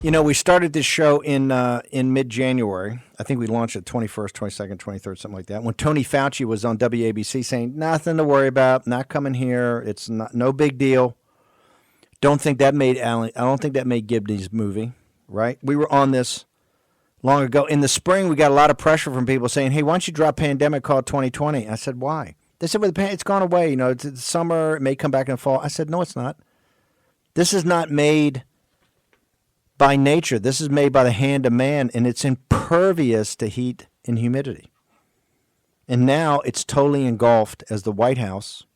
We started this show in mid-January. I think we launched it 21st, 22nd, 23rd, something like that. When Tony Fauci was on WABC saying, nothing to worry about, not coming here, it's no big deal. I don't think that made Gibney's movie, right? We were on this long ago. In the spring, we got a lot of pressure from people saying, hey, why don't you drop Pandemic, call it 2020? I said, why? They said, well, it's gone away. It's summer, it may come back in the fall. I said, no, it's not. This is not made by nature. This is made by the hand of man, and it's impervious to heat and humidity. And now it's totally engulfed as the White House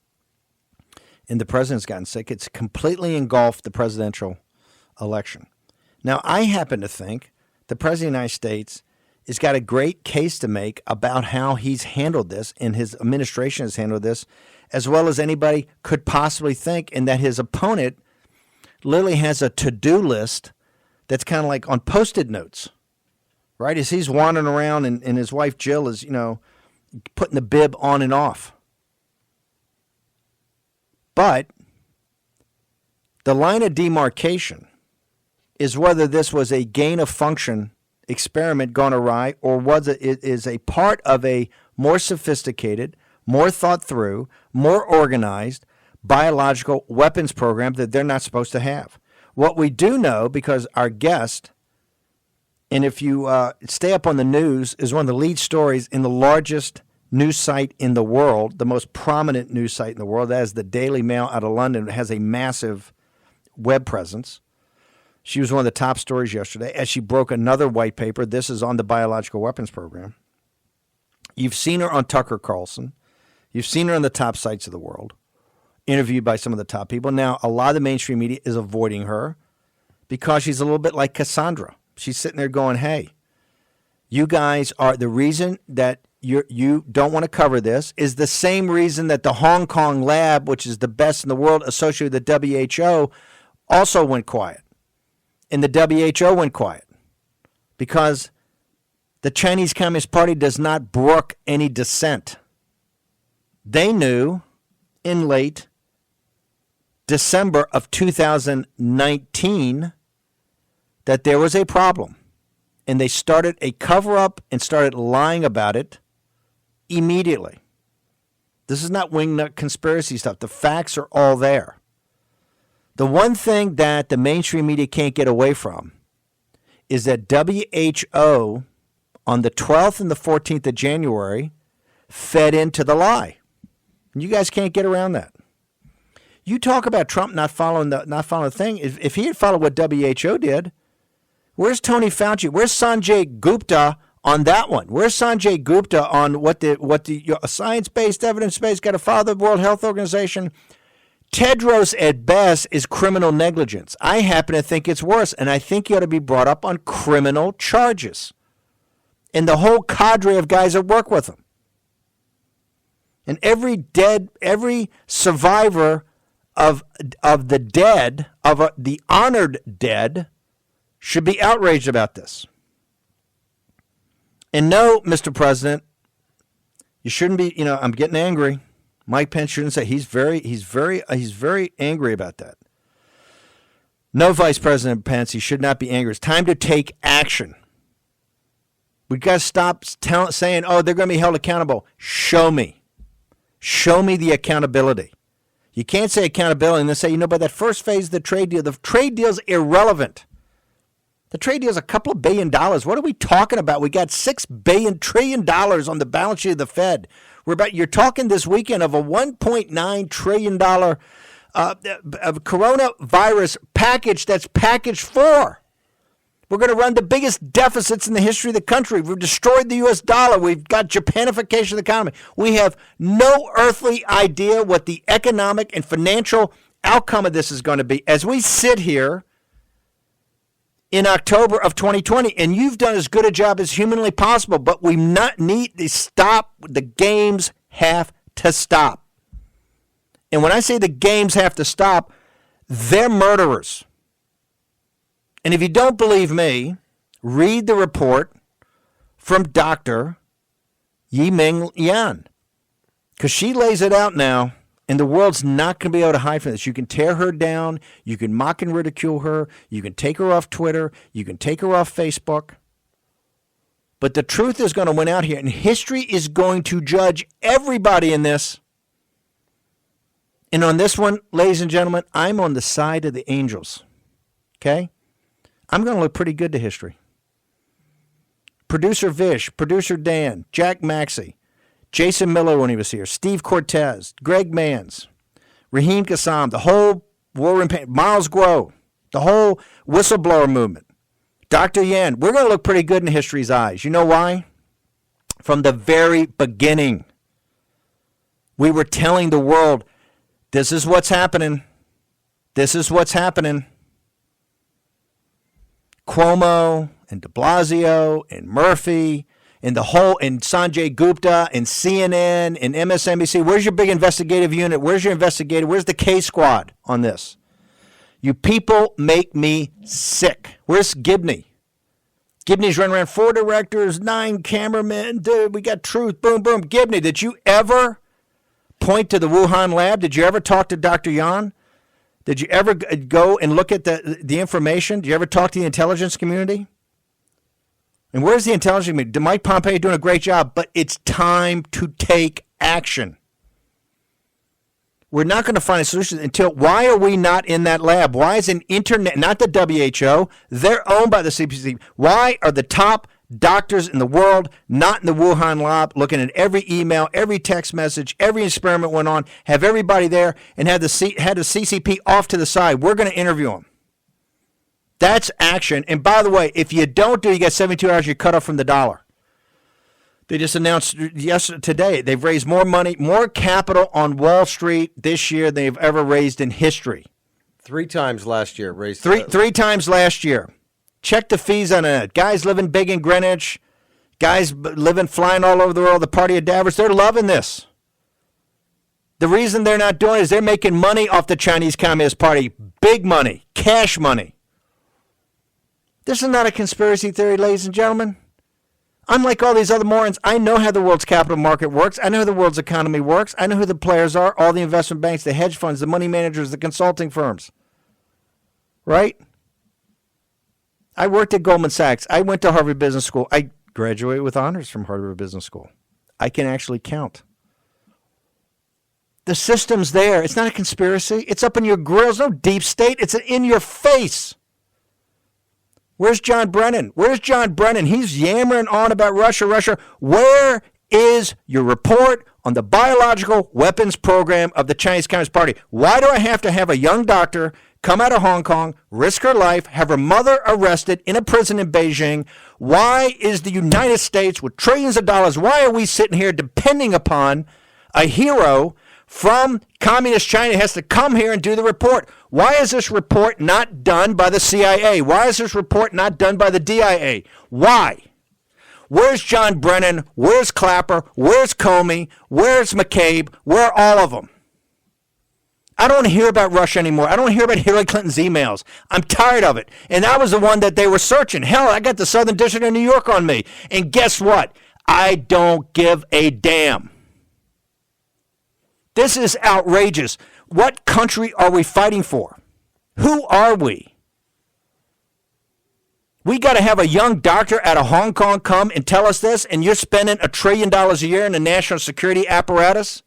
and the president's gotten sick. It's completely engulfed the presidential election. Now, I happen to think the president of the United States has got a great case to make about how he's handled this and his administration has handled this as well as anybody could possibly think, and that his opponent literally has a to-do list that's kind of like on Post-it notes, right? As he's wandering around and his wife Jill is, putting the bib on and off. But the line of demarcation is whether this was a gain-of-function experiment gone awry or was it is a part of a more sophisticated, more thought-through, more organized biological weapons program that they're not supposed to have. What we do know, because our guest, and if you stay up on the news, is one of the lead stories in the largest news site in the world, the most prominent news site in the world. That is the Daily Mail out of London. It has a massive web presence. She was one of the top stories yesterday as she broke another white paper. This is on the biological weapons program. You've seen her on Tucker Carlson. You've seen her on the top sites of the world, interviewed by some of the top people. Now, a lot of the mainstream media is avoiding her because she's a little bit like Cassandra. She's sitting there going, hey, you guys are the reason that you don't want to cover this is the same reason that the Hong Kong lab, which is the best in the world associated with the WHO, also went quiet. And the WHO went quiet because the Chinese Communist Party does not brook any dissent. They knew in late December of 2019 that there was a problem. And they started a cover-up and started lying about it immediately. This is not wingnut conspiracy stuff. The facts are all there. The one thing that the mainstream media can't get away from is that WHO on the 12th and the 14th of January fed into the lie. And you guys can't get around that. You talk about Trump not following the thing. If he had followed what WHO did, where's Tony Fauci? Where's Sanjay Gupta on that one? Where's Sanjay Gupta on what the science-based, evidence-based, got to follow the World Health Organization? Tedros at best is criminal negligence. I happen to think it's worse, and I think he ought to be brought up on criminal charges. And the whole cadre of guys that work with him. And every survivor of the dead, of the honored dead, should be outraged about this. And no, Mr. President, you shouldn't be, I'm getting angry. Mike Pence shouldn't say he's very angry about that. No, Vice President Pence, he should not be angry. It's time to take action. We've got to stop saying, oh, they're going to be held accountable. Show me. Show me the accountability. You can't say accountability and then say, but that first phase of the trade deal's irrelevant. The trade deal is a couple of $1 billion. What are we talking about? We got $6 trillion on the balance sheet of the Fed. You're talking this weekend of a $1.9 trillion coronavirus package that's package 4. We're going to run the biggest deficits in the history of the country. We've destroyed the U.S. dollar. We've got Japanification of the economy. We have no earthly idea what the economic and financial outcome of this is going to be. As we sit here in October of 2020, and you've done as good a job as humanly possible, but we need to stop. The games have to stop. And when I say the games have to stop, they're murderers. And if you don't believe me, read the report from Dr. Meng, because she lays it out now And the world's not going to be able to hide from this. You can tear her down. You can mock and ridicule her. You can take her off Twitter. You can take her off Facebook. But the truth is going to win out here. And history is going to judge everybody in this. And on this one, ladies and gentlemen, I'm on the side of the angels. Okay? I'm going to look pretty good to history. Producer Vish, Producer Dan, Jack Maxey, Jason Miller when he was here, Steve Cortez, Greg Manns, Raheem Kassam, the whole War and Pain, Miles Guo, the whole whistleblower movement, Dr. Yan. We're going to look pretty good in history's eyes. You know why? From the very beginning, we were telling the world, this is what's happening. This is what's happening. Cuomo and de Blasio and Murphy and Sanjay Gupta and CNN and MSNBC. Where's your big investigative unit? Where's your investigator? Where's the K squad on this? You people make me sick. Where's Gibney? Gibney's running around 4 directors, 9 cameramen. Dude, we got truth. Boom, boom. Gibney, did you ever point to the Wuhan lab? Did you ever talk to Dr. Yan? Did you ever go and look at the information? Did you ever talk to the intelligence community? And where's the intelligence community? Mike Pompeo doing a great job, but it's time to take action. We're not going to find a solution until, why are we not in that lab? Why is an internet, not the WHO, they're owned by the CPC. Why are the top doctors in the world not in the Wuhan lab, looking at every email, every text message, every experiment went on, have everybody there, and had the CCP off to the side? We're going to interview them. That's action. And by the way, if you don't do it, you get 72 hours, you're cut off from the dollar. They just announced today they've raised more money, more capital on Wall Street this year than they've ever raised in history. 3 times last year. Raised three times last year. Check the fees on it. Guys living big in Greenwich, guys flying all over the world, the party of Davos, they're loving this. The reason they're not doing it is they're making money off the Chinese Communist Party. Big money, cash money. This is not a conspiracy theory, ladies and gentlemen. Unlike all these other morons, I know how the world's capital market works. I know how the world's economy works. I know who the players are, all the investment banks, the hedge funds, the money managers, the consulting firms. Right? I worked at Goldman Sachs. I went to Harvard Business School. I graduated with honors from Harvard Business School. I can actually count. The system's there. It's not a conspiracy. It's up in your grill. It's no deep state. It's in your face. Where's John Brennan? Where's John Brennan? He's yammering on about Russia. Where is your report on the biological weapons program of the Chinese Communist Party? Why do I have to have a young doctor come out of Hong Kong, risk her life, have her mother arrested in a prison in Beijing? Why is the United States, with trillions of dollars, why are we sitting here depending upon a hero from communist China has to come here and do the report? Why is this report not done by the CIA? Why is this report not done by the DIA? Why? Where's John Brennan? Where's Clapper? Where's Comey? Where's McCabe? Where are all of them? I don't want to hear about Russia anymore. I don't want to hear about Hillary Clinton's emails. I'm tired of it. And that was the one that they were searching. Hell, I got the Southern District of New York on me. And guess what? I don't give a damn. This is outrageous. What country are we fighting for? Who are we? We got to have a young doctor out of Hong Kong come and tell us this, and you're spending $1 trillion a year in the national security apparatus,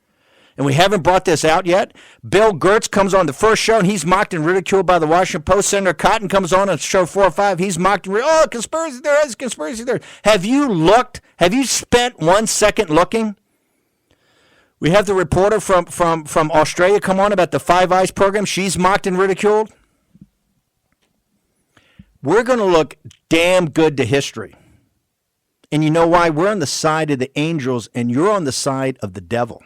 and we haven't brought this out yet. Bill Gertz comes on the first show, and he's mocked and ridiculed by the Washington Post. Senator Cotton comes on show 4 or 5. He's mocked and ridiculed. Oh, conspiracy theory, conspiracy theory. Have you looked? Have you spent 1 second looking? We have the reporter from Australia come on about the Five Eyes program. She's mocked and ridiculed. We're going to look damn good to history. And you know why? We're on the side of the angels, and you're on the side of the devil.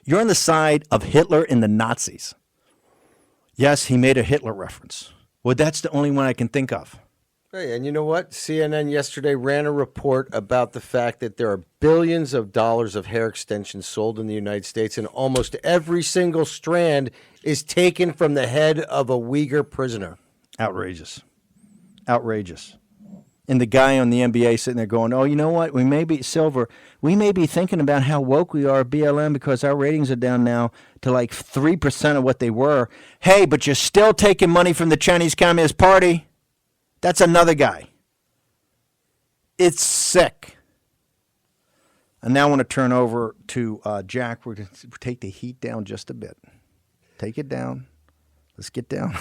You're on the side of Hitler and the Nazis. Yes, he made a Hitler reference. Well, that's the only one I can think of. Hey, and you know what? CNN yesterday ran a report about the fact that there are billions of dollars of hair extensions sold in the United States, and almost every single strand is taken from the head of a Uyghur prisoner. Outrageous. Outrageous. And the guy on the NBA sitting there going, oh, you know what? We may be thinking about how woke we are at BLM because our ratings are down now to like 3% of what they were. Hey, but you're still taking money from the Chinese Communist Party. That's another guy. It's sick. And now I want to turn over to Jack. We're going to take the heat down just a bit. Take it down. Let's get down.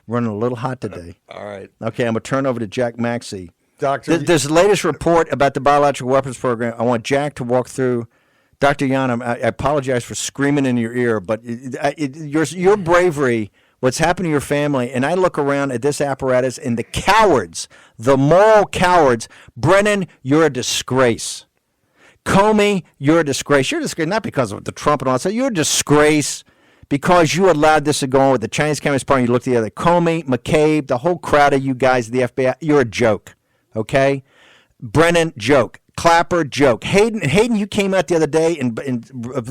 Running a little hot today. All right. Okay, I'm going to turn over to Jack Maxey. Doctor, this latest report about the biological weapons program, I want Jack to walk through. Dr. Yan, I apologize for screaming in your ear, but your bravery, what's happened to your family, and I look around at this apparatus and the cowards, the moral cowards. Brennan, you're a disgrace. Comey, you're a disgrace. You're a disgrace not because of the Trump and all that stuff. You're a disgrace because you allowed this to go on with the Chinese Communist Party. You look the other. Comey, McCabe, the whole crowd of you guys, the FBI, you're a joke, okay? Brennan, joke. Clapper, joke. Hayden, you came out the other day and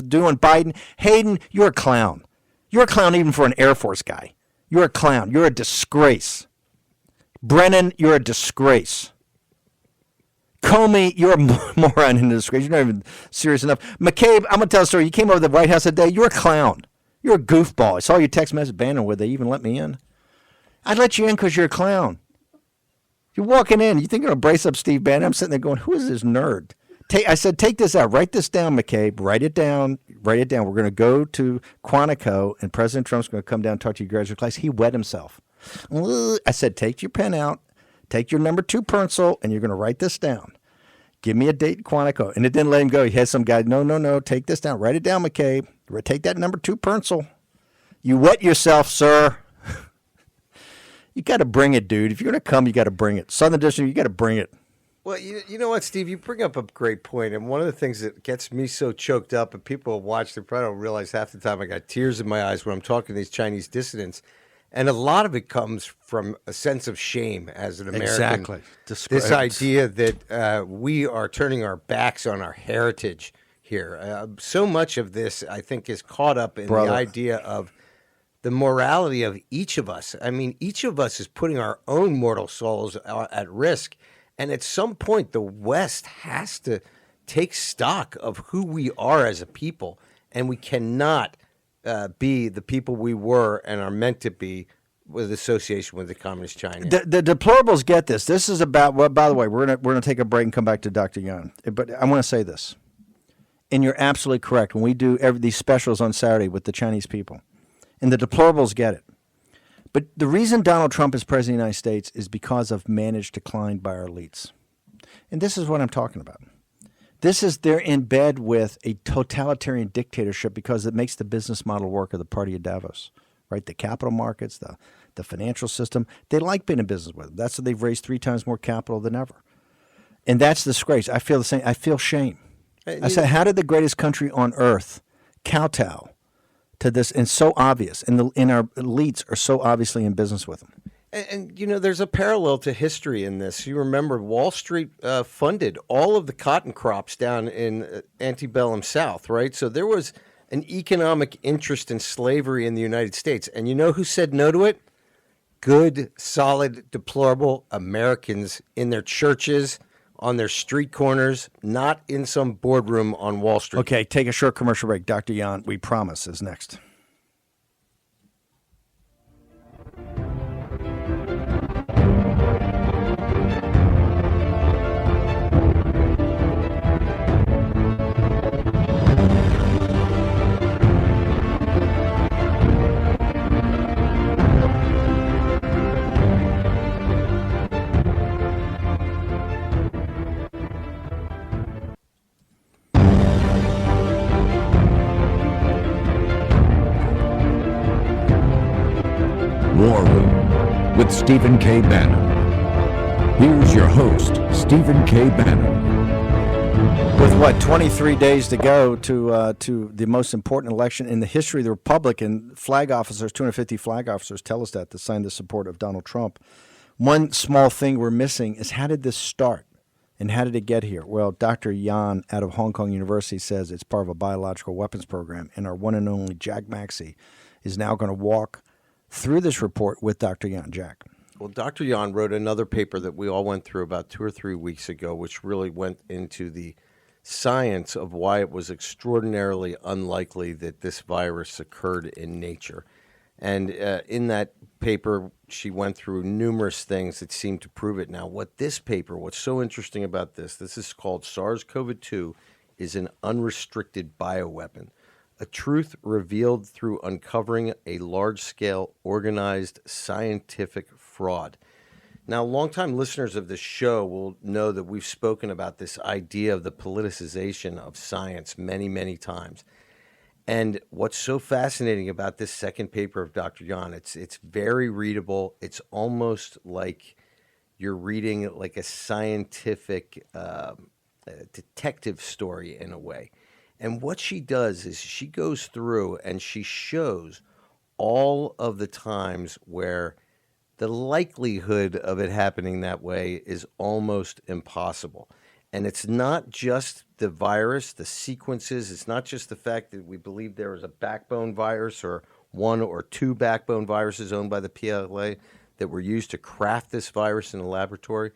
doing Biden. Hayden, you're a clown. You're a clown even for an Air Force guy. You're a clown. You're a disgrace. Brennan, you're a disgrace. Comey, you're a moron and a disgrace. You're not even serious enough. McCabe, I'm going to tell a story. You came over to the White House today. You're a clown. You're a goofball. I saw your text message, Bannon, would they even let me in? I'd let you in because you're a clown. You're walking in. You think you're going to brace up Steve Bannon? I'm sitting there going, who is this nerd? I said, take this out. Write this down, McCabe. Write it down. Write it down. We're going to go to Quantico, and President Trump's going to come down and talk to your graduate class. He wet himself. I said, take your pen out. Take your number 2 pencil, and you're going to write this down. Give me a date in Quantico. And it didn't let him go. He had some guy, no, take this down. Write it down, McCabe. Take that number 2 pencil. You wet yourself, sir. You got to bring it, dude. If you're going to come, you got to bring it. Southern District, you got to bring it. Well, you know what, Steve? You bring up a great point. And one of the things that gets me so choked up, and people watch, they probably don't realize half the time I got tears in my eyes when I'm talking to these Chinese dissidents. And a lot of it comes from a sense of shame as an American. Exactly. This idea that we are turning our backs on our heritage here. So much of this, I think, is caught up in the idea of the morality of each of us. I mean, each of us is putting our own mortal souls at risk. And at some point, the West has to take stock of who we are as a people. And we cannot be the people we were and are meant to be with association with the Communist China. The deplorables get this. This is about, well, by the way, we're gonna take a break and come back to Dr. Yan. But I want to say this. And you're absolutely correct. When we do these specials on Saturday with the Chinese people, and the deplorables get it. But the reason Donald Trump is president of the United States is because of managed decline by our elites. And this is what I'm talking about. They're in bed with a totalitarian dictatorship because it makes the business model work of the party of Davos, right? The capital markets, the financial system. They like being in business with them. That's why they've raised 3 times more capital than ever. And that's the disgrace. I feel the same. I feel shame. I said, how did the greatest country on earth kowtow to this? And so obvious. And our elites are so obviously in business with them. And, you know, there's a parallel to history in this. You remember Wall Street funded all of the cotton crops down in antebellum South, right? So there was an economic interest in slavery in the United States. And you know who said no to it? Good, solid, deplorable Americans in their churches, on their street corners, not in some boardroom on Wall Street. Okay, take a short commercial break. Dr. Yan, we promise, is next. War Room with Stephen K. Bannon. Here's your host, Stephen K. Bannon. With 23 days to go to the most important election in the history of the Republic, and flag officers, 250 flag officers tell us that signed the support of Donald Trump. One small thing we're missing is, how did this start? And how did it get here? Well, Dr. Yan out of Hong Kong University says it's part of a biological weapons program, and our one and only Jack Maxey is now going to walk through this report with Dr. Yan. Jack. Well, Dr. Yan wrote another paper that we all went through about 2 or 3 weeks ago, which really went into the science of why it was extraordinarily unlikely that this virus occurred in nature. And in that paper, she went through numerous things that seemed to prove it. Now, what's so interesting about this is called SARS-CoV-2, is an unrestricted bioweapon, a truth revealed through uncovering a large-scale, organized, scientific fraud. Now, longtime listeners of this show will know that we've spoken about this idea of the politicization of science many, many times. And what's so fascinating about this second paper of Dr. Yan, it's very readable. It's almost like you're reading like a scientific detective story in a way. And what she does is she goes through and she shows all of the times where the likelihood of it happening that way is almost impossible. And it's not just the virus, the sequences. It's not just the fact that we believe there was a backbone virus or one or two backbone viruses owned by the PLA that were used to craft this virus in the laboratory.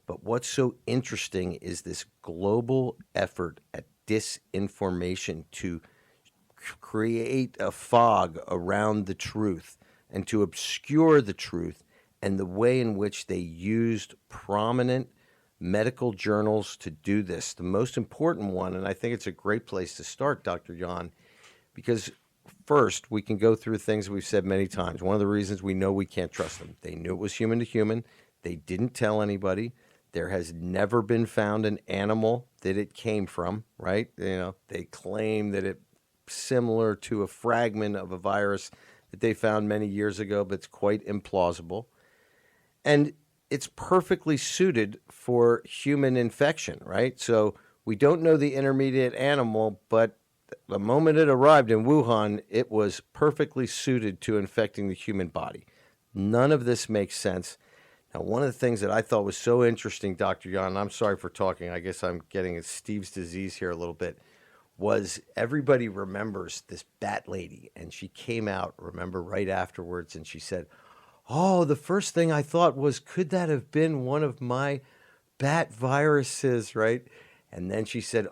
But what's so interesting is this global effort at disinformation to create a fog around the truth and to obscure the truth, and the way in which they used prominent medical journals to do this. The most important one, and I think it's a great place to start, Dr. Yan, because first, we can go through things we've said many times. One of the reasons we know we can't trust them. They knew it was human to human. They didn't tell anybody. There has never been found an animal that it came from, right? They claim that it's similar to a fragment of a virus that they found many years ago, but it's quite implausible. And it's perfectly suited for human infection, right? So we don't know the intermediate animal, but the moment it arrived in Wuhan, it was perfectly suited to infecting the human body. None of this makes sense. Now, one of the things that I thought was so interesting, Dr. Yan, and I'm sorry for talking, I guess I'm getting Steve's disease here a little bit, was everybody remembers this bat lady, and she came out, remember, right afterwards, and she said, "Oh, the first thing I thought was, could that have been one of my bat viruses," right? And then she said,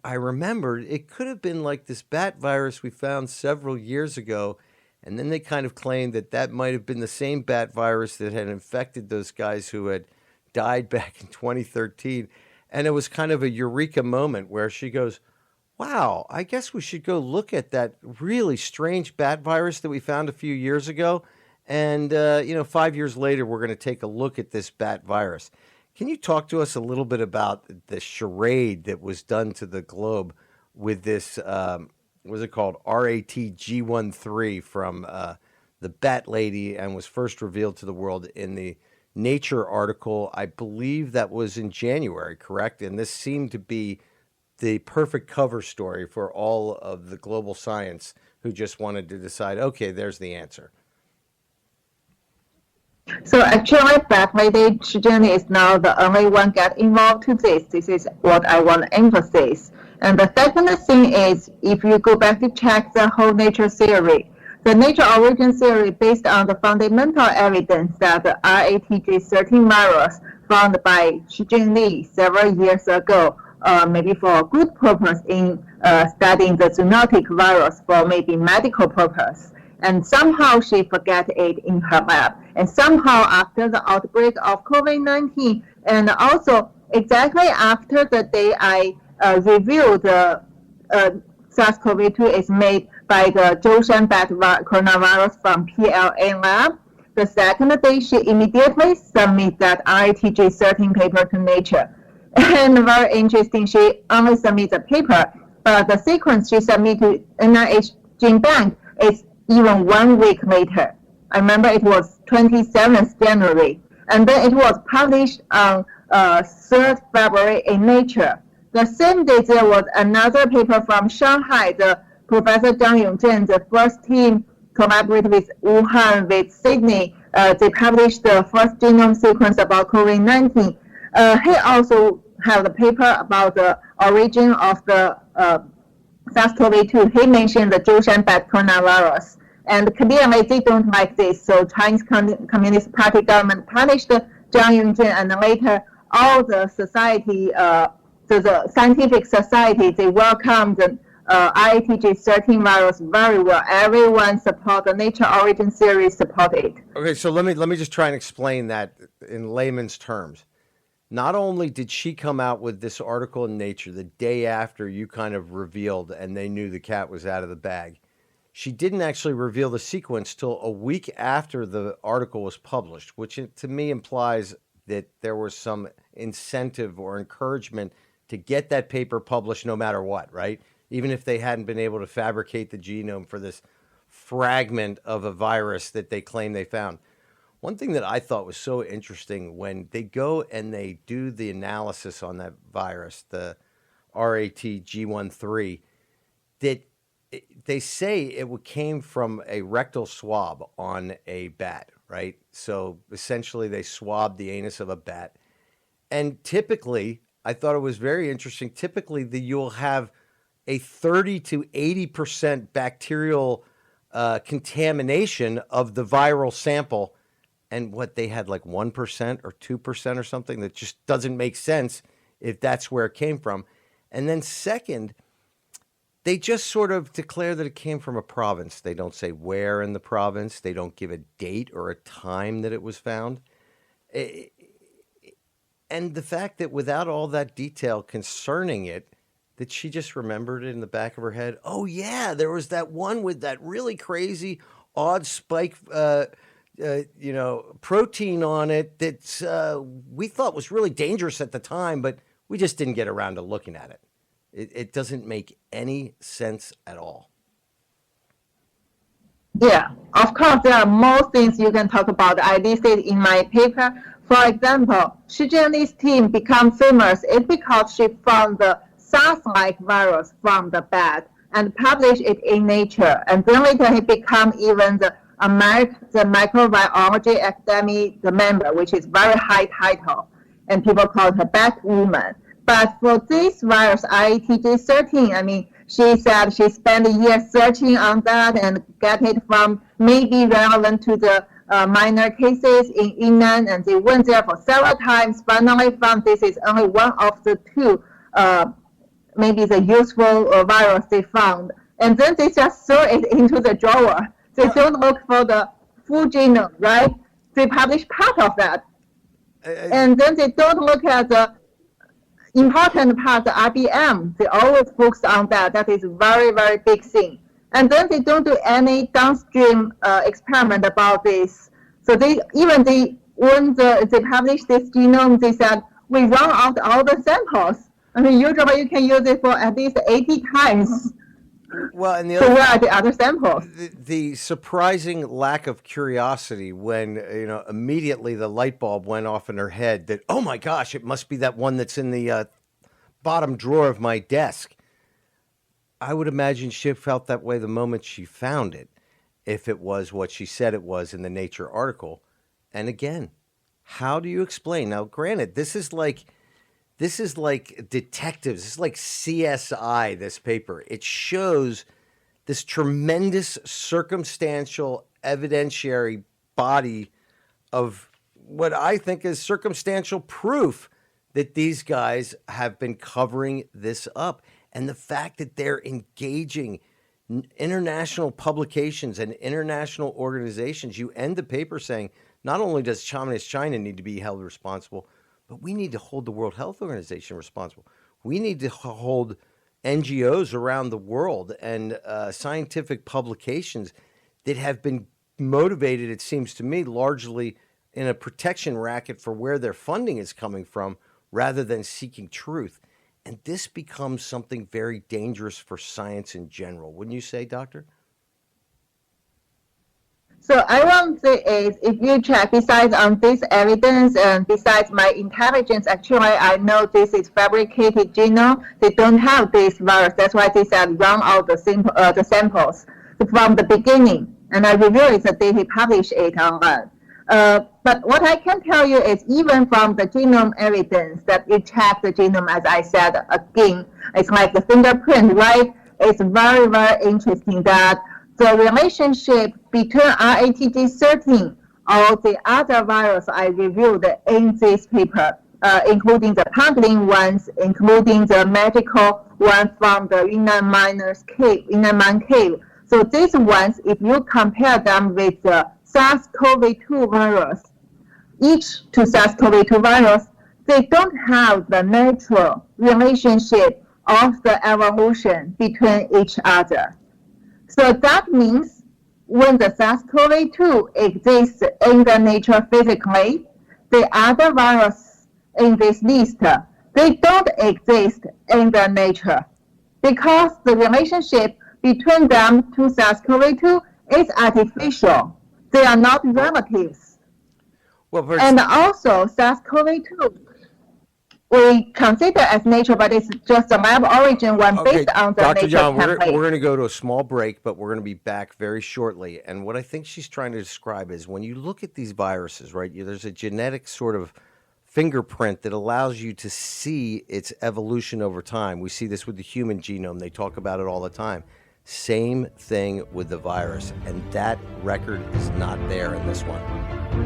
I remembered, it could have been like this bat virus we found several years ago. And then they kind of claimed that that might have been the same bat virus that had infected those guys who had died back in 2013. And it was kind of a eureka moment where she goes, wow, I guess we should go look at that really strange bat virus that we found a few years ago. And, 5 years later, we're going to take a look at this bat virus. Can you talk to us a little bit about the charade that was done to the globe with this, what was it called, RATG13 from the Bat Lady, and was first revealed to the world in the Nature article? I believe that was in January, correct? And this seemed to be the perfect cover story for all of the global science who just wanted to decide, okay, there's the answer. So actually, Bat Lady Shijin is now the only one get involved to this. This is what I want to emphasize. And the second thing is, if you go back to check the whole nature theory, the nature origin theory based on the fundamental evidence that the RATG13 virus found by Shijin Li several years ago, maybe for a good purpose in studying the zoonotic virus for maybe medical purpose. And somehow she forgot it in her lab. And somehow after the outbreak of COVID-19, and also exactly after the day I reviewed the SARS-CoV-2 is made by the Zhoushan bat coronavirus from PLA lab, the second day she immediately submit that RATG13 paper to Nature. And very interesting, she only submit the paper, but the sequence she submit to NIH Gene Bank is even 1 week later. I remember it was 27th January. And then it was published on 3rd February in Nature. The same day, there was another paper from Shanghai. The Professor Zhang Yongzhen, the first team, collaborated with Wuhan, with Sydney. They published the first genome sequence about COVID-19. He also have the paper about the origin of the SARS-CoV-2. He mentioned the Zhoushan bat coronavirus. And clearly they don't like this. So Chinese Communist Party government punished Zhang Yunjin, and later all the society, the scientific society, they welcomed the IATG13 virus very well. Everyone support the nature origin theory, support it. Okay, so let me just try and explain that in layman's terms. Not only did she come out with this article in Nature the day after you kind of revealed and they knew the cat was out of the bag, she didn't actually reveal the sequence till a week after the article was published, which to me implies that there was some incentive or encouragement to get that paper published no matter what, right? Even if they hadn't been able to fabricate the genome for this fragment of a virus that they claim they found. One thing that I thought was so interesting when they go and they do the analysis on that virus, the RATG13, that they say it came from a rectal swab on a bat, right? So essentially they swabbed the anus of a bat. And typically, I thought it was very interesting, typically you'll have a 30 to 80% bacterial contamination of the viral sample. And what they had like 1% or 2% or something that just doesn't make sense if that's where it came from. And then second, they just sort of declare that it came from a province. They don't say where in the province. They don't give a date or a time that it was found. And the fact that without all that detail concerning it, that she just remembered it in the back of her head. Oh, yeah, there was that one with that really crazy odd spike, protein on it that we thought was really dangerous at the time, but we just didn't get around to looking at it. It doesn't make any sense at all. Yeah, of course, there are more things you can talk about. I listed in my paper. For example, Shi Jianli's team became famous. It's because she found the SARS-like virus from the bat and published it in Nature. And then later he became even the Microbiology Academy the member, which is very high title. And people call her Batwoman. But for this virus, IATG13, she said she spent a year searching on that and get it from maybe relevant to the minor cases in Yunnan, and they went there for several times, finally found this is only one of the two, maybe the useful virus they found. And then they just throw it into the drawer. They don't look for the full genome, right? They publish part of that. And then they don't look at the important part, the RBM. They always focus on that. That is very, very big thing. And then they don't do any downstream experiment about this. So when they published this genome, they said, we run out all the samples. Usually you can use it for at least 80 times. Well, and so where are the other samples? The surprising lack of curiosity when, immediately the light bulb went off in her head that, oh my gosh, it must be that one that's in the bottom drawer of my desk. I would imagine she felt that way the moment she found it, if it was what she said it was in the Nature article. And again, how do you explain? Now, granted, this is like detectives. This is like CSI, this paper. It shows this tremendous circumstantial evidentiary body of what I think is circumstantial proof that these guys have been covering this up. And the fact that they're engaging international publications and international organizations, you end the paper saying, not only does Communist China need to be held responsible, but we need to hold the World Health Organization responsible. We need to hold NGOs around the world and scientific publications that have been motivated, it seems to me, largely in a protection racket for where their funding is coming from rather than seeking truth. And this becomes something very dangerous for science in general. Wouldn't you say, Doctor? So I want to say is, if you check, besides on this evidence and besides my intelligence, actually I know this is fabricated genome. They don't have this virus. That's why they said run out the samples from the beginning. And I reviewed the data, published it online. But what I can tell you is even from the genome evidence that you check the genome, as I said again, it's like the fingerprint, right? It's very, very interesting that the relationship between RATG13 or the other virus I reviewed in this paper, including the pangolin ones, including the medical one from the Yunnan miners cave, Yunnan mine cave. So these ones, if you compare them with the SARS-CoV-2 virus, each to SARS-CoV-2 virus, they don't have the natural relationship of the evolution between each other. So that means when the SARS-CoV-2 exists in the nature physically, the other viruses in this list, they don't exist in the nature because the relationship between them to SARS-CoV-2 is artificial. They are not relatives. Well, And also SARS-CoV-2 we consider as nature, but it's just a lab origin one based on the Dr. nature John, we're template. going to go to a small break, but we're going to be back very shortly. And what I think she's trying to describe is when you look at these viruses, right, there's a genetic sort of fingerprint that allows you to see its evolution over time. We see this with the human genome. They talk about it all the time. Same thing with the virus. And that record is not there in this one.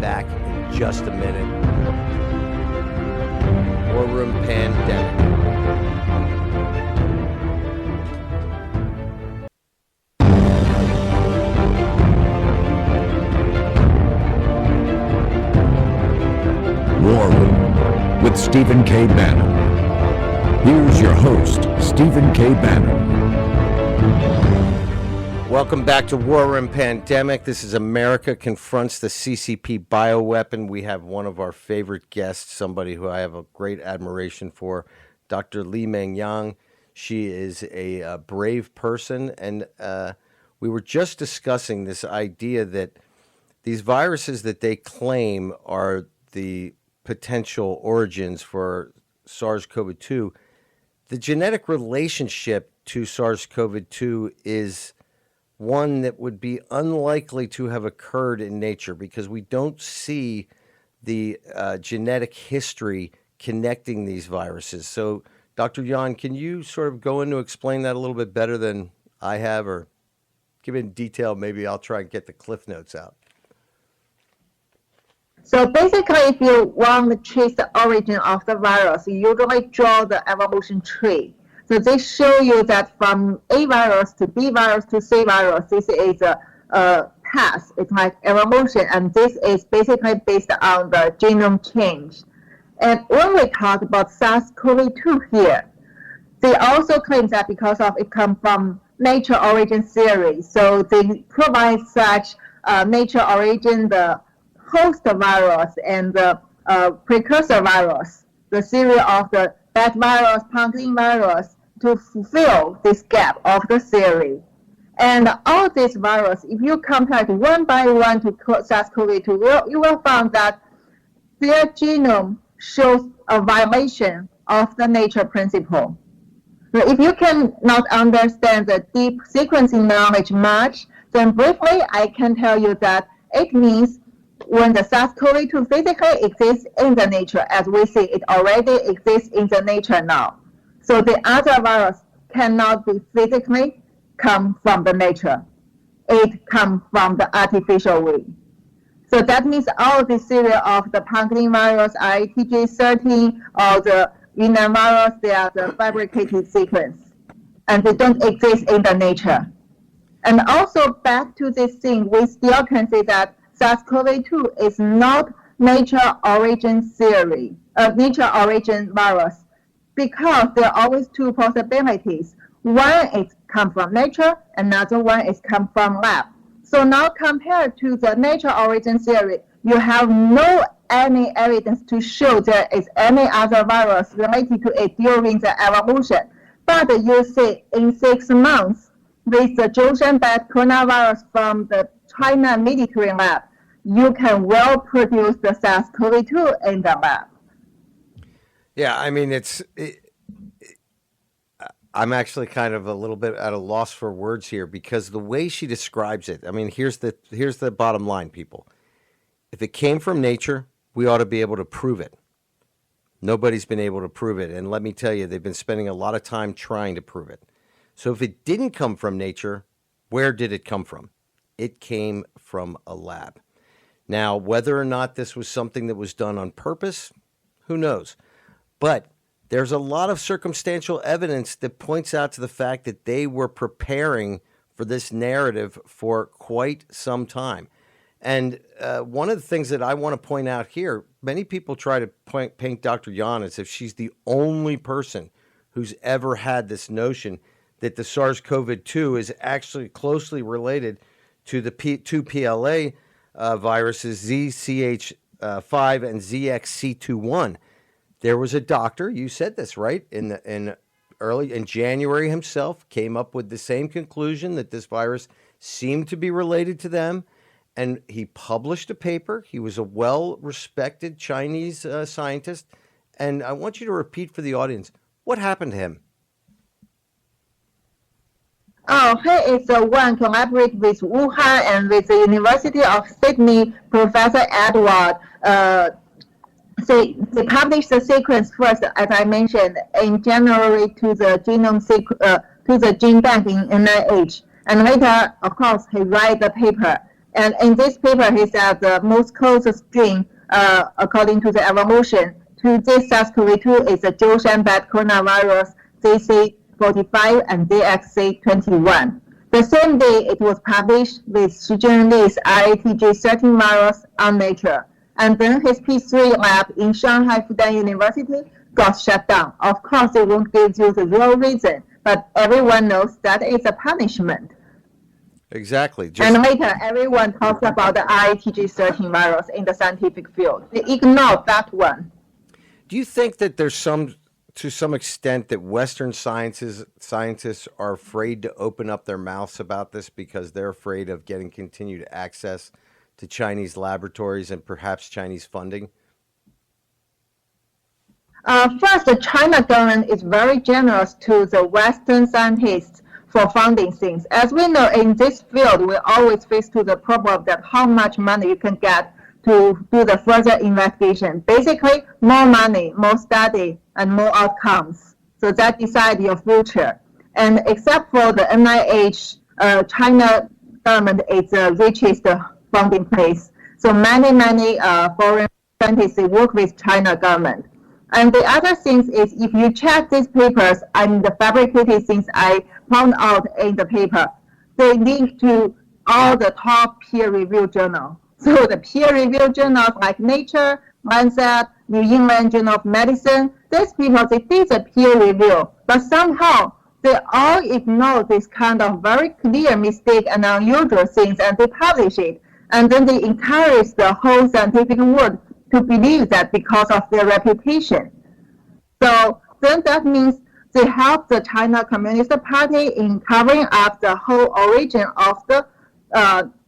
Back in just a minute. War Room Pandemic. War Room with Stephen K. Bannon. Here's your host, Stephen K. Bannon. Welcome back to War Room Pandemic. This is America Confronts the CCP Bioweapon. We have one of our favorite guests, somebody who I have a great admiration for, Dr. Meng. She is a brave person, and we were just discussing this idea that these viruses that they claim are the potential origins for SARS-CoV-2, the genetic relationship to SARS-CoV-2 is one that would be unlikely to have occurred in nature because we don't see the genetic history connecting these viruses. So, Dr. Yan, can you sort of go into explain that a little bit better than I have, or give it in detail? Maybe I'll try and get the Cliff Notes out. So basically, if you want to trace the origin of the virus, you usually draw the evolution tree. So they show you that from A virus to B virus to C virus, this is a path. It's like evolution, and this is basically based on the genome change. And when we talk about SARS-CoV-2 here, they also claim that because of it comes from nature origin theory, so they provide such nature origin, the host virus and the precursor virus, the series of the bat virus, pangolin virus, to fulfill this gap of the theory. And all these viruses, if you compare it one by one to SARS-CoV-2, you will find that their genome shows a violation of the nature principle. So if you cannot understand the deep sequencing knowledge much, then briefly I can tell you that it means when the SARS-CoV-2 physically exists in the nature, as we see it already exists in the nature now. So the other virus cannot be physically come from the nature. It comes from the artificial way. So that means all the series of the pangolin virus, RATG13, or the Yunnan virus, they are the fabricated sequence. And they don't exist in the nature. And also back to this thing, we still can say that SARS-CoV-2 is not nature origin theory, nature origin virus, because there are always two possibilities. One is come from nature, another one is come from lab. So now compared to the nature origin theory, you have no any evidence to show there is any other virus related to it during the evolution. But you see in 6 months, with the Zhoushan bat coronavirus from the China military lab, you can well produce the SARS-CoV-2 in the lab. Yeah, I mean, I'm actually kind of a little bit at a loss for words here because the way she describes it, I mean, here's the bottom line, people. If it came from nature, we ought to be able to prove it. Nobody's been able to prove it. And let me tell you, they've been spending a lot of time trying to prove it. So if it didn't come from nature, Where did it come from? It came from a lab. Now, whether or not this was something that was done on purpose, who knows? But there's a lot of circumstantial evidence that points out to the fact that they were preparing for this narrative for quite some time. And one of the things that I want to point out here, many people try to paint Dr. Yan as if she's the only person who's ever had this notion that the SARS-CoV-2 is actually closely related to the two PLA viruses, ZCH5 and ZXC21. There was a doctor, you said this, right? In January himself came up with the same conclusion that this virus seemed to be related to them. And he published a paper. He was a well-respected Chinese scientist. And I want you to repeat for the audience, what happened to him? Oh, he is the one collaborate with Wuhan and with the University of Sydney, Professor Edward. They published the sequence first, as I mentioned, in January to the to the gene bank in NIH. And later, of course, he write the paper. And in this paper, he said the most closest strain, according to the evolution, to this SARS-CoV-2 is the Zhoushan bat coronavirus ZC45 and ZXC21. The same day, it was published with Xi Jinping's RATG13 virus on Nature. And then his P3 lab in Shanghai Fudan University got shut down. Of course, they won't give you the real reason, but everyone knows that is a punishment. Exactly. And later, everyone talks about the RATG13 virus in the scientific field. They ignore that one. Do you think that there's to some extent, that Western scientists are afraid to open up their mouths about this because they're afraid of getting continued access to Chinese laboratories and perhaps Chinese funding? First, the China government is very generous to the Western scientists for funding things. As we know, in this field, we always face to the problem that how much money you can get to do the further investigation. Basically, more money, more study, and more outcomes. So that decides your future. And except for the NIH, China government is the richest funding place. So many foreign scientists work with China government. And the other thing is, if you check these papers, the fabricated things I found out in the paper, they link to all the top peer-reviewed journals. So the peer-reviewed journals like Nature, Lancet, New England Journal of Medicine, these people, they did the peer review, but somehow they all ignore this kind of very clear mistake and unusual things, and they publish it. And then they encourage the whole scientific world to believe that because of their reputation. So then that means they help the China Communist Party in covering up the whole origin of the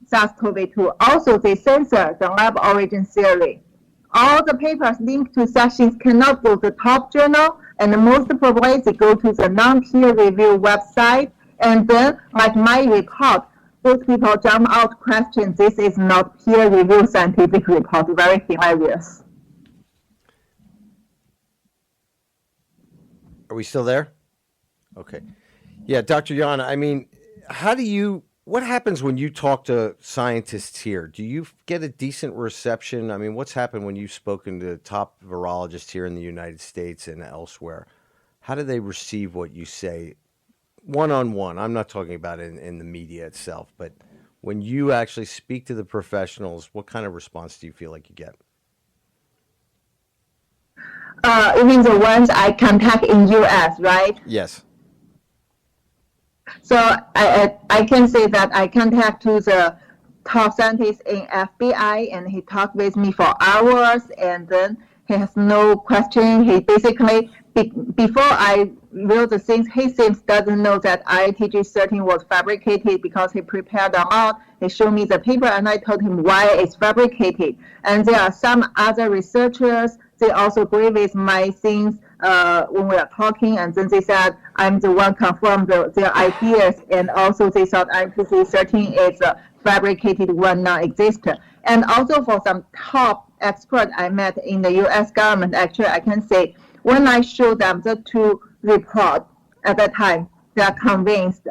SARS-CoV-2. Also, they censor the lab origin theory. All the papers linked to sections cannot go to the top journal, and most probably they go to the non-peer review website. And then, like my report, those people jump out question, this is not peer review scientific report, very hilarious. Are we still there? Okay. Yeah, Dr. Yan, I mean, what happens when you talk to scientists here? Do you get a decent reception? I mean, what's happened when you've spoken to top virologists here in the United States and elsewhere? How do they receive what you say one-on-one? I'm not talking about in the media itself, but when you actually speak to the professionals, what kind of response do you feel like you get? You mean the ones I contact in U.S., right? Yes. So I can say that I contact to the top scientist in FBI, and he talked with me for hours, and then he has no question. He basically, before I wrote the things, he seems doesn't know that IATG13 was fabricated because he prepared a lot. He showed me the paper, and I told him why it's fabricated. And there are some other researchers, they also agree with my things when we are talking, and then they said I'm the one confirmed their ideas, and also they thought IATG13 is a fabricated one, non-existent. And also for some top experts I met in the U.S. government, actually I can say when I show them the two reports at that time, they are convinced.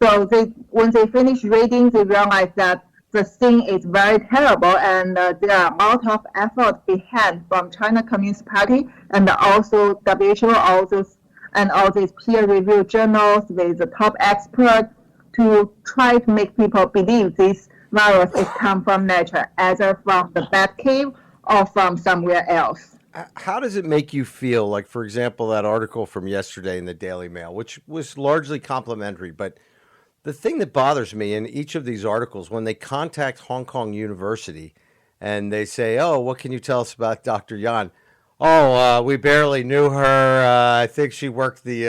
So when they finish reading, they realize that the thing is very terrible, and there are a lot of effort behind from China Communist Party and also WHO, all these peer-reviewed journals with the top experts to try to make people believe this virus is come from nature, either from the bat cave or from somewhere else. How does it make you feel? Like, for example, that article from yesterday in the Daily Mail, which was largely complimentary, but the thing that bothers me in each of these articles, when they contact Hong Kong University and they say, "Oh, what can you tell us about Dr. Yan?" "Oh, we barely knew her. I think she worked the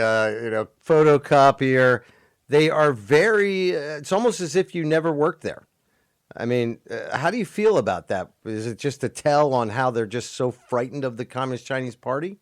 photocopier." They are very. It's almost as if you never worked there. I mean, how do you feel about that? Is it just a tell on how they're just so frightened of the Communist Chinese Party?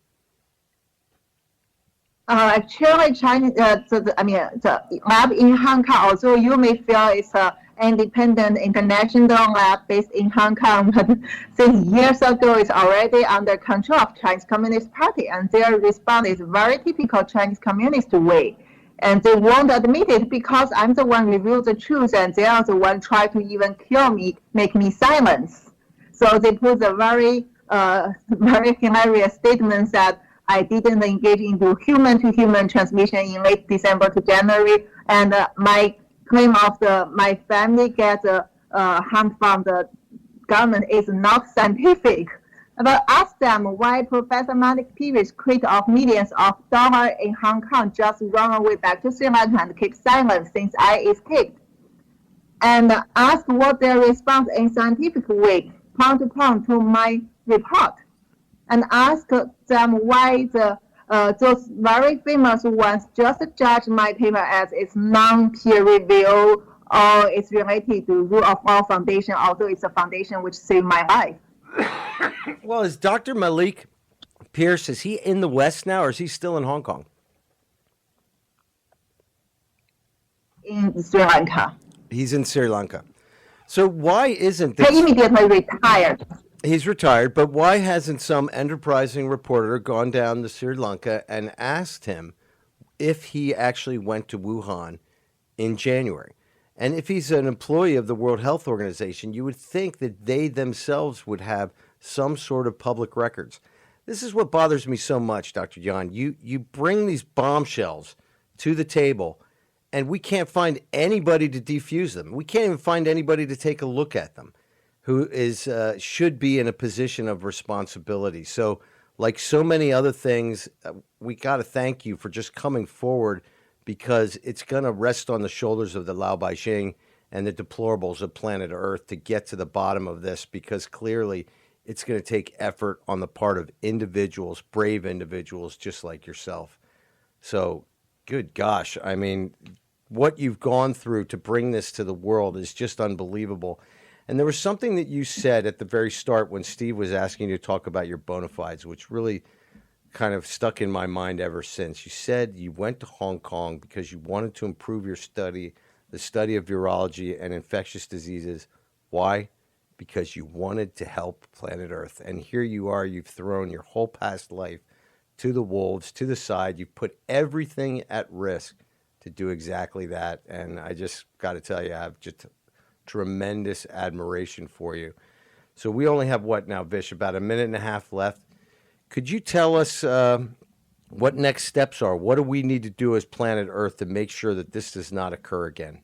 Actually, the lab in Hong Kong, although you may feel it's an independent international lab based in Hong Kong, but since years ago, it's already under control of Chinese Communist Party, and their response is very typical Chinese Communist way. And they won't admit it because I'm the one reveal the truth, and they are the one try to even kill me, make me silence. So they put the very hilarious statements that I didn't engage into human-to-human transmission in late December to January, and my claim of my family gets harm from the government is not scientific. But ask them why Professor Malik Piri's create of millions of dollars in Hong Kong just run away back to Sri Lanka and keep silent since I escaped. And ask what their response in scientific way, point to point to my report. And ask them why those very famous ones just judge my paper as it's non-peer review or it's related to Rule of Law Foundation, although it's a foundation which saved my life. Well, is Dr. Malik Pierce, is he in the West now, or is he still in Hong Kong? In Sri Lanka. He's in Sri Lanka. So why isn't this... He immediately retired. He's retired, but why hasn't some enterprising reporter gone down to Sri Lanka and asked him if he actually went to Wuhan in January? And if he's an employee of the World Health Organization, you would think that they themselves would have some sort of public records. This is what bothers me so much, Dr. Yan. You bring these bombshells to the table, and we can't find anybody to defuse them. We can't even find anybody to take a look at them who is should be in a position of responsibility. So, like so many other things, we got to thank you for just coming forward, because it's going to rest on the shoulders of the Lao Baixing and the deplorables of planet Earth to get to the bottom of this, because clearly it's going to take effort on the part of individuals, brave individuals just like yourself. So, good gosh, I mean, what you've gone through to bring this to the world is just unbelievable. And there was something that you said at the very start when Steve was asking you to talk about your bona fides, which really kind of stuck in my mind ever since. You said you went to Hong Kong because you wanted to improve your study, the study of virology and infectious diseases. Why? Because you wanted to help planet Earth. And here you are, you've thrown your whole past life to the wolves, to the side. You've put everything at risk to do exactly that. And I just got to tell you, I have just tremendous admiration for you. So we only have, what now, Vish, about a minute and a half left. Could you tell us what next steps are? What do we need to do as planet Earth to make sure that this does not occur again?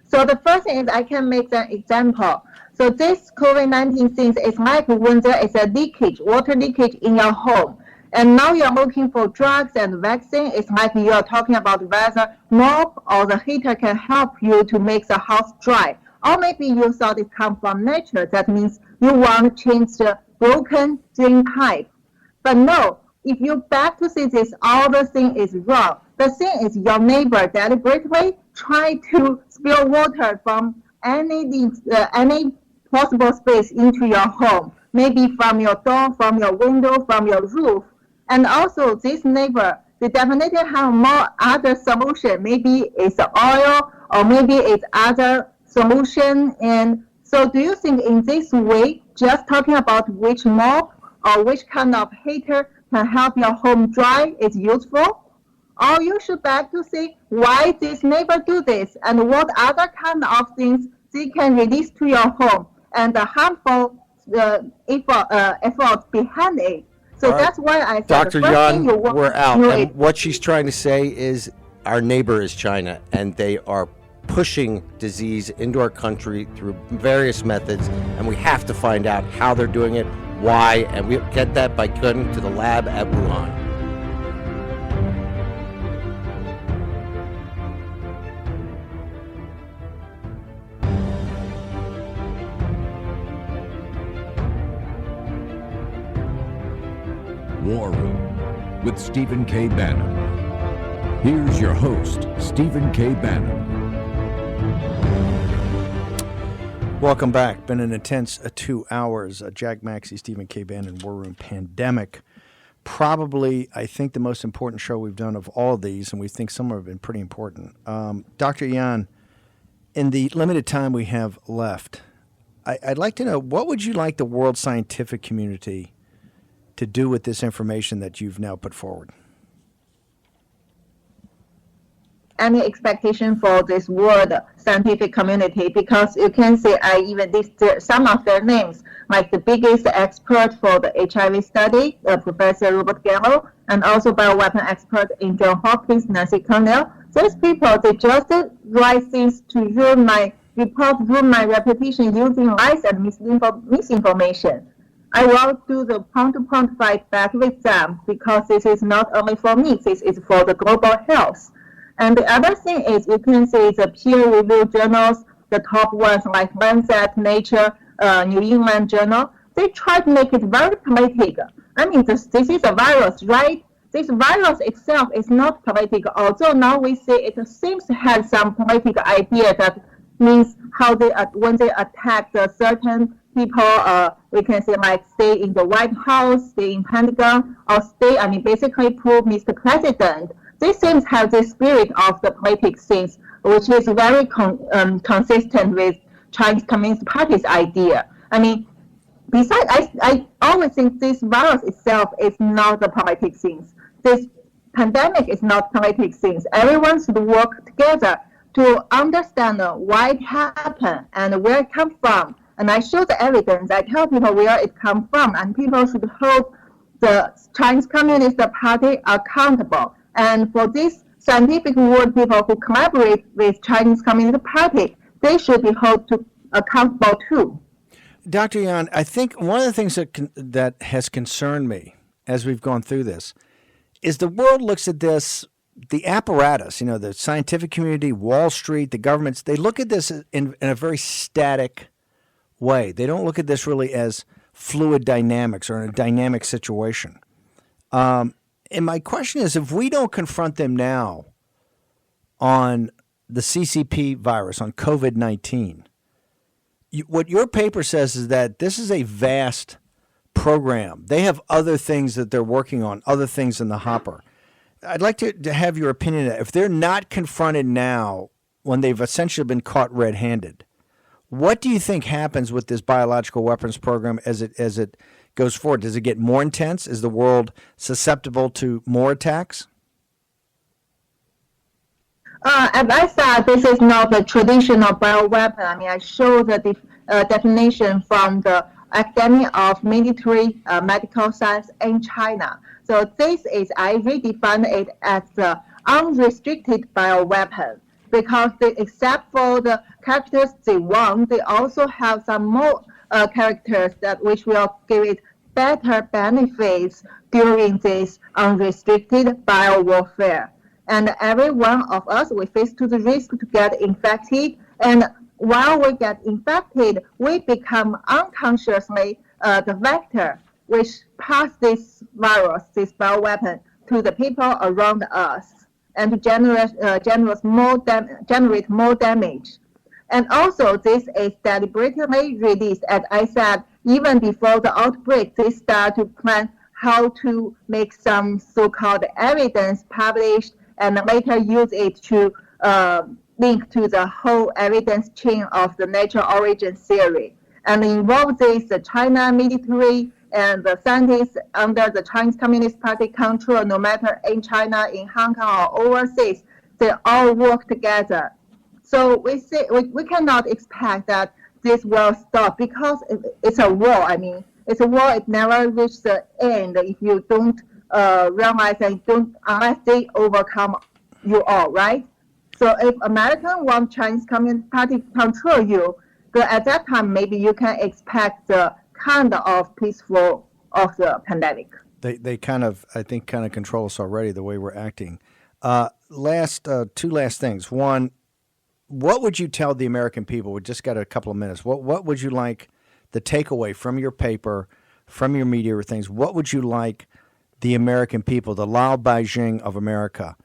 So the first thing is I can make an example. So this COVID-19 thing is like when there is a leakage, water leakage in your home, and now you're looking for drugs and vaccine. It's like you're talking about whether mop or the heater can help you to make the house dry. Or maybe you thought it comes from nature. That means you want to change the broken drain pipe. But no, if you back to see this, all the thing is wrong. The thing is your neighbor deliberately try to spill water from any possible space into your home, maybe from your door, from your window, from your roof. And also this neighbor, they definitely have more other solution. Maybe it's oil, or maybe it's other solution. And so do you think in this way, just talking about which mop or which kind of heater can help your home dry is useful? or you should back to see why this neighbor do this and what other kind of things they can release to your home and the harmful efforts behind it. So All right. that's why I said Dr. the first thing Yan, you want we're to out. do And is what she's trying to say is our neighbor is China, and they are pushing disease into our country through various methods, and we have to find out how they're doing it, why, and we get that by going to the lab at Wuhan. War Room with Stephen K. Bannon. Here's your host, Stephen K. Bannon. Welcome back. Been an intense 2 hours. Jack Maxey, Stephen K. Bannon, War Room Pandemic. Probably, I think, the most important show we've done of all of these, and we think some have been pretty important. Dr. Yan, in the limited time we have left, I'd like to know, what would you like the world scientific community to do with this information that you've now put forward? any expectation for this world scientific community, because you can see I even listed some of their names, like the biggest expert for the HIV study, Professor Robert Gallo, and also bioweapon expert in Johns Hopkins, Nancy Cornell. Those people, they just write things to ruin my report, ruin my reputation using lies and misinformation. I will do the point-to-point fight back with them, because this is not only for me, this is for the global health. And the other thing is, you can see the peer-reviewed journals, the top ones like Lancet, Nature, New England Journal, they try to make it very political. I mean, this is a virus, right? This virus itself is not political, although now we see it seems to have some political idea that means how they, when they attack the certain people, we can say like stay in the White House, stay in Pentagon, or stay, I mean, basically prove Mr. President. They seem to have the spirit of the politics things, which is very consistent with Chinese Communist Party's idea. I mean, besides, I always think this virus itself is not the politics things. This pandemic is not politics things. Everyone should work together to understand why it happened and where it comes from. And I show the evidence. I tell people where it comes from, and people should hold the Chinese Communist Party accountable. And for these scientific world people who collaborate with Chinese Communist Party, they should be held to accountable too. Dr. Yan, I think one of the things that has concerned me as we've gone through this is the world looks at this, the apparatus, you know, the scientific community, Wall Street, the governments, they look at this in a very static way. They don't look at this really as fluid dynamics or in a dynamic situation. And my question is, if we don't confront them now on the CCP virus, on COVID-19, what your paper says is that this is a vast program. They have other things that they're working on, other things in the hopper. I'd like to have your opinion. If they're not confronted now, when they've essentially been caught red-handed, what do you think happens with this biological weapons program as it goes forward? Does it get more intense? Is the world susceptible to more attacks? As I said, this is not a traditional bioweapon. I mean, I show the definition from the Academy of Military Medical Science in China. So this is, I redefine it as the unrestricted bioweapon, because except for the characters they want, they also have some more characters that which will give it better benefits during this unrestricted biowarfare. And every one of us, we face to the risk to get infected. And while we get infected, we become unconsciously the vector which pass this virus, this bioweapon, to the people around us, and to generate more damage. And also, this is deliberately released. As I said, even before the outbreak, they start to plan how to make some so-called evidence published and later use it to link to the whole evidence chain of the natural origin theory. And involve this China military and the scientists under the Chinese Communist Party control, no matter in China, in Hong Kong, or overseas, they all work together. So we cannot expect that this will stop because it's a war. I mean, it's a war. It never reaches the end if you don't realize and don't unless they overcome you all, right? So if American want Chinese Communist Party control you, then at that time maybe you can expect the kind of peaceful of the pandemic. They kind of, I think, control us already the way we're acting. Two last things. One, what would you tell the American people? We just got a couple of minutes. What would you like the takeaway from your paper, from your media or things? What would you like the American people, the Lao Beijing of America,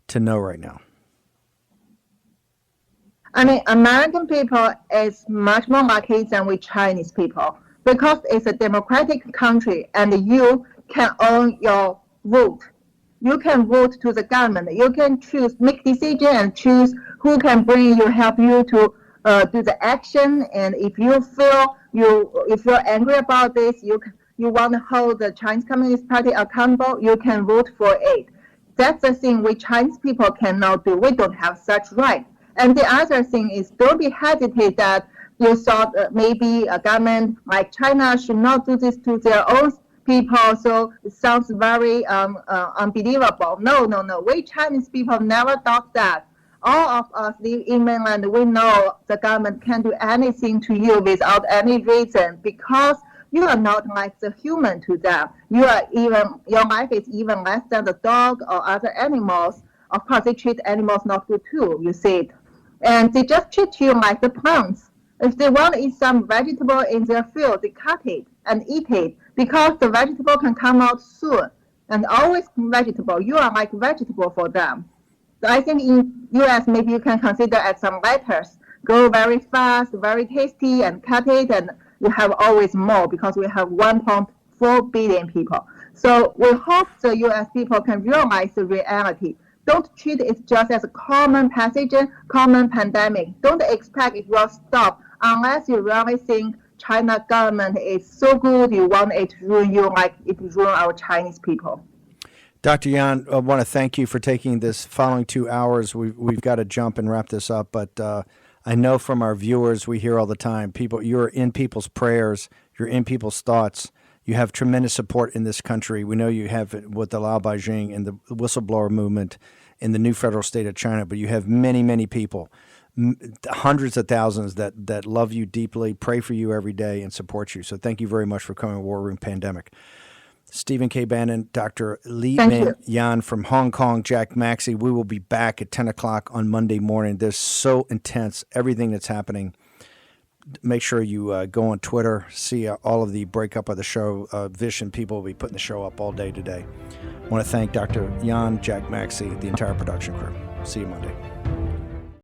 to know right now? I mean, American people is much more lucky than we Chinese people because it's a democratic country and you can own your vote. You can vote to the government. You can choose, make decision and choose who can bring you, help you to do the action. And if you feel if you're angry about this, you want to hold the Chinese Communist Party accountable, you can vote for it. That's the thing we Chinese people cannot do. We don't have such right. And the other thing is, don't be hesitant that you thought maybe a government like China should not do this to their own people. So it sounds very unbelievable. No. We Chinese people never thought that. All of us live in mainland. We know the government can't do anything to you without any reason because you are not like the human to them. Your life is even less than the dog or other animals. Of course, they treat animals not good too. You see it. And they just treat you like the plants. If they want to eat some vegetable in their field, they cut it and eat it because the vegetable can come out soon. And always vegetable, you are like vegetable for them. So I think in U.S. maybe you can consider as some lettuce, grow very fast, very tasty, and cut it, and you have always more because we have 1.4 billion people. So we hope the U.S. people can realize the reality. Don't treat it just as a common pathogen, common pandemic. Don't expect it will stop unless you really think China government is so good, you want it to ruin you like it ruined our Chinese people. Dr. Yan, I want to thank you for taking this following 2 hours. We've got to jump and wrap this up, but I know from our viewers, we hear all the time, you're in people's prayers, you're in people's thoughts. You have tremendous support in this country. We know you have it with the Lao Beijing and the whistleblower movement in the new federal state of China, but you have many, many people, hundreds of thousands that love you deeply, pray for you every day, and support you. So thank you very much for coming to War Room Pandemic. Stephen K. Bannon, Dr. Meng Yan from Hong Kong, Jack Maxey. We will be back at 10 o'clock on Monday morning. There's so intense, everything that's happening. Make sure you go on Twitter, see all of the breakup of the show. Vish and people will be putting the show up all day today. I want to thank Dr. Yan, Jack Maxey, the entire production crew. See you Monday.